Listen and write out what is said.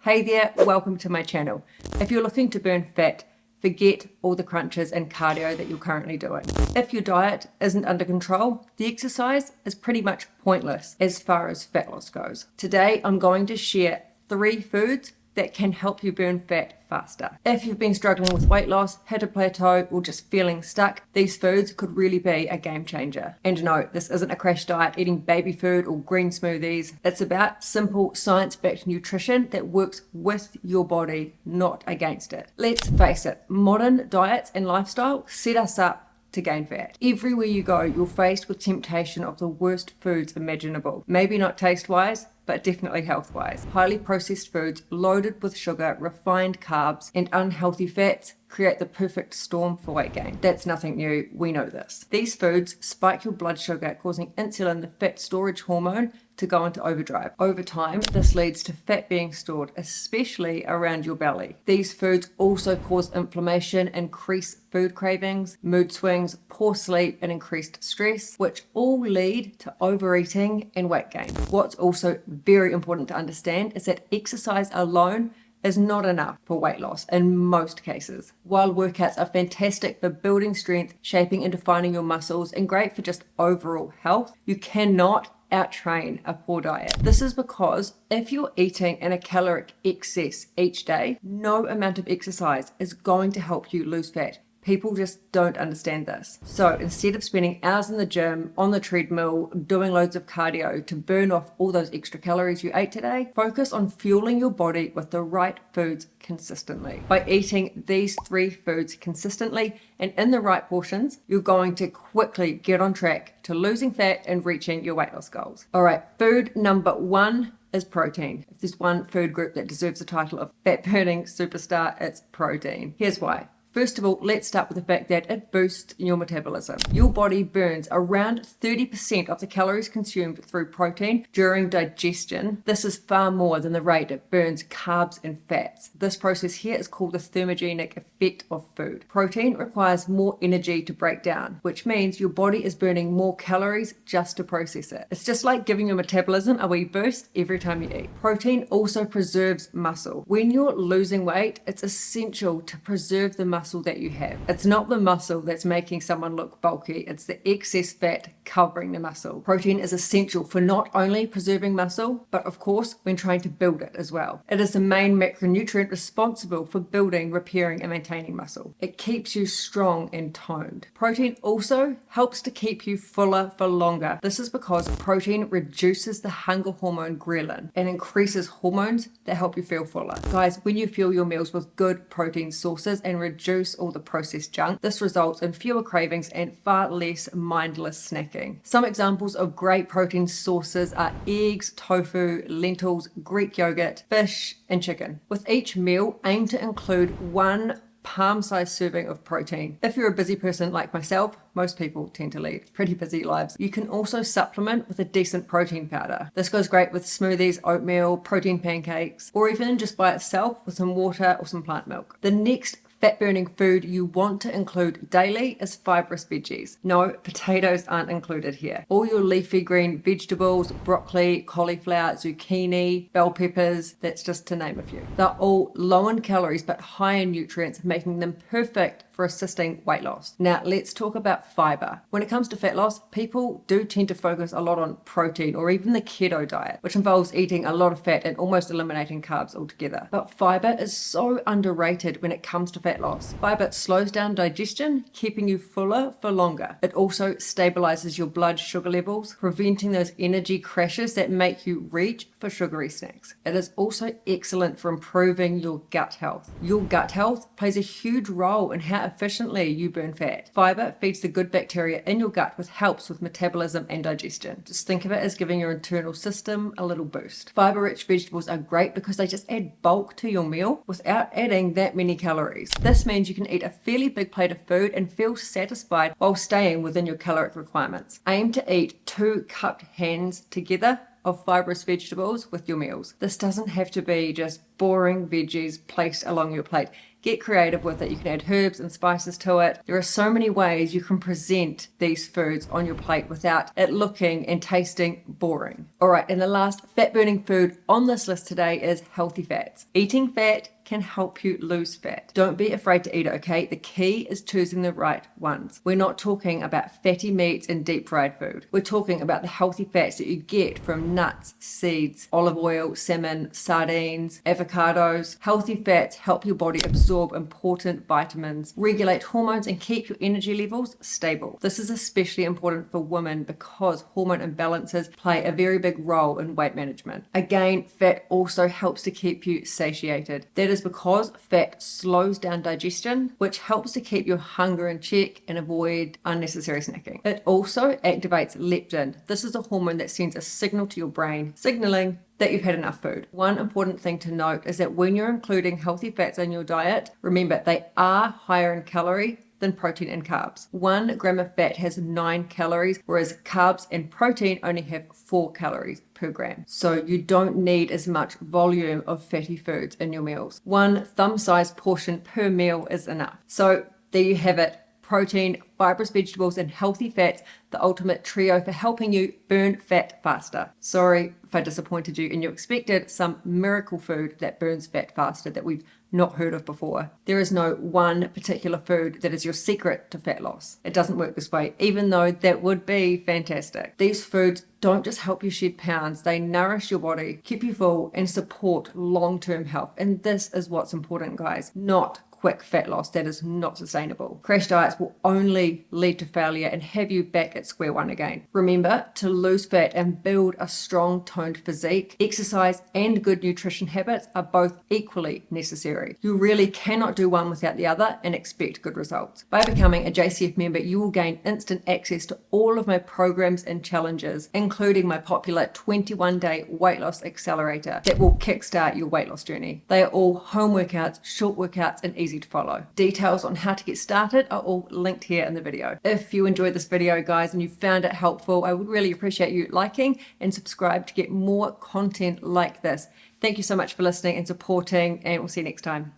Hey there, welcome to my channel. If you're looking to burn fat, forget all the crunches and cardio that you're currently doing. If your diet isn't under control, the exercise is pretty much pointless as far as fat loss goes. Today, I'm going to share 3 foods that can help you burn fat faster. If you've been struggling with weight loss, hit a plateau, or just feeling stuck, these foods could really be a game changer. And no, this isn't a crash diet eating baby food or green smoothies. It's about simple science-backed nutrition that works with your body, not against it. Let's face it, modern diets and lifestyle set us up to gain fat. Everywhere you go, you're faced with temptation of the worst foods imaginable. Maybe not taste-wise, but definitely health-wise. Highly processed foods loaded with sugar, refined carbs, and unhealthy fats create the perfect storm for weight gain. That's nothing new, we know this. These foods spike your blood sugar, causing insulin, the fat storage hormone, to go into overdrive. Over time, this leads to fat being stored, especially around your belly. These foods also cause inflammation, increase food cravings, mood swings, poor sleep, and increased stress, which all lead to overeating and weight gain. What's also very important to understand is that exercise alone is not enough for weight loss in most cases. While workouts are fantastic for building strength, shaping and defining your muscles, and great for just overall health, you cannot outtrain a poor diet. This is because if you're eating in a caloric excess each day, no amount of exercise is going to help you lose fat. People just don't understand this. So instead of spending hours in the gym, on the treadmill, doing loads of cardio to burn off all those extra calories you ate today, focus on fueling your body with the right foods consistently. By eating these 3 foods consistently and in the right portions, you're going to quickly get on track to losing fat and reaching your weight loss goals. All right, food number 1 is protein. If there's one food group that deserves the title of fat burning superstar, it's protein. Here's why. First of all, let's start with the fact that it boosts your metabolism. Your body burns around 30% of the calories consumed through protein during digestion. This is far more than the rate it burns carbs and fats. This process here is called the thermogenic effect of food. Protein requires more energy to break down, which means your body is burning more calories just to process it. It's just like giving your metabolism a wee boost every time you eat. Protein also preserves muscle. When you're losing weight, it's essential to preserve the muscle that you have. It's not the muscle that's making someone look bulky, it's the excess fat covering the muscle. Protein is essential for not only preserving muscle, but of course when trying to build it as well. It is the main macronutrient responsible for building, repairing, and maintaining muscle. It keeps you strong and toned. Protein also helps to keep you fuller for longer. This is because protein reduces the hunger hormone ghrelin and increases hormones that help you feel fuller. Guys, when you fuel your meals with good protein sources and reduce all the processed junk, this results in fewer cravings and far less mindless snacking. Some examples of great protein sources are eggs, tofu, lentils, Greek yogurt, fish, and chicken. With each meal, aim to include 1 palm-sized serving of protein. If you're a busy person like myself, most people tend to lead pretty busy lives. You can also supplement with a decent protein powder. This goes great with smoothies, oatmeal, protein pancakes, or even just by itself with some water or some plant milk. The next fat-burning food you want to include daily is fibrous veggies. No, potatoes aren't included here. All your leafy green vegetables, broccoli, cauliflower, zucchini, bell peppers, that's just to name a few. They're all low in calories but high in nutrients, making them perfect for assisting weight loss. Now, let's talk about fiber. When it comes to fat loss, people do tend to focus a lot on protein or even the keto diet, which involves eating a lot of fat and almost eliminating carbs altogether. But fiber is so underrated when it comes to fat loss. Fiber slows down digestion, keeping you fuller for longer. It also stabilizes your blood sugar levels, preventing those energy crashes that make you reach for sugary snacks. It is also excellent for improving your gut health. Your gut health plays a huge role in how efficiently you burn fat. Fiber feeds the good bacteria in your gut, which helps with metabolism and digestion. Just think of it as giving your internal system a little boost. Fiber-rich vegetables are great because they just add bulk to your meal without adding that many calories. This means you can eat a fairly big plate of food and feel satisfied while staying within your caloric requirements. Aim to eat 2 cupped hands together of fibrous vegetables with your meals. This doesn't have to be just boring veggies placed along your plate. Get creative with it. You can add herbs and spices to it. There are so many ways you can present these foods on your plate without it looking and tasting boring. All right, and the last fat burning food on this list today is healthy fats. Eating fat can help you lose fat. Don't be afraid to eat it, okay? The key is choosing the right ones. We're not talking about fatty meats and deep fried food. We're talking about the healthy fats that you get from nuts, seeds, olive oil, salmon, sardines, avocados. Healthy fats help your body absorb important vitamins, regulate hormones, and keep your energy levels stable. This is especially important for women because hormone imbalances play a very big role in weight management. Again, fat also helps to keep you satiated. That is because fat slows down digestion, which helps to keep your hunger in check and avoid unnecessary snacking. It also activates leptin. This is a hormone that sends a signal to your brain, signaling that you've had enough food. One important thing to note is that when you're including healthy fats in your diet, remember they are higher in calorie than protein and carbs. 1 gram of fat has 9 calories, whereas carbs and protein only have 4 calories per gram. So you don't need as much volume of fatty foods in your meals. 1 thumb-sized portion per meal is enough. So there you have it. Protein, fibrous vegetables, and healthy fats, the ultimate trio for helping you burn fat faster. Sorry if I disappointed you and you expected some miracle food that burns fat faster that we've not heard of before. There is no one particular food that is your secret to fat loss. It doesn't work this way, even though that would be fantastic. These foods don't just help you shed pounds, they nourish your body, keep you full, and support long-term health. And this is what's important, guys, not quick fat loss that is not sustainable. Crash diets will only lead to failure and have you back at square one again. Remember, to lose fat and build a strong toned physique, exercise and good nutrition habits are both equally necessary. You really cannot do one without the other and expect good results. By becoming a JCF member, you will gain instant access to all of my programs and challenges, including my popular 21-day weight loss accelerator that will kickstart your weight loss journey. They are all home workouts, short workouts, and easy to follow. Details on how to get started are all linked here in the video. If you enjoyed this video, guys, and you found it helpful, I would really appreciate you liking and subscribe to get more content like this. Thank you so much for listening and supporting, and we'll see you next time.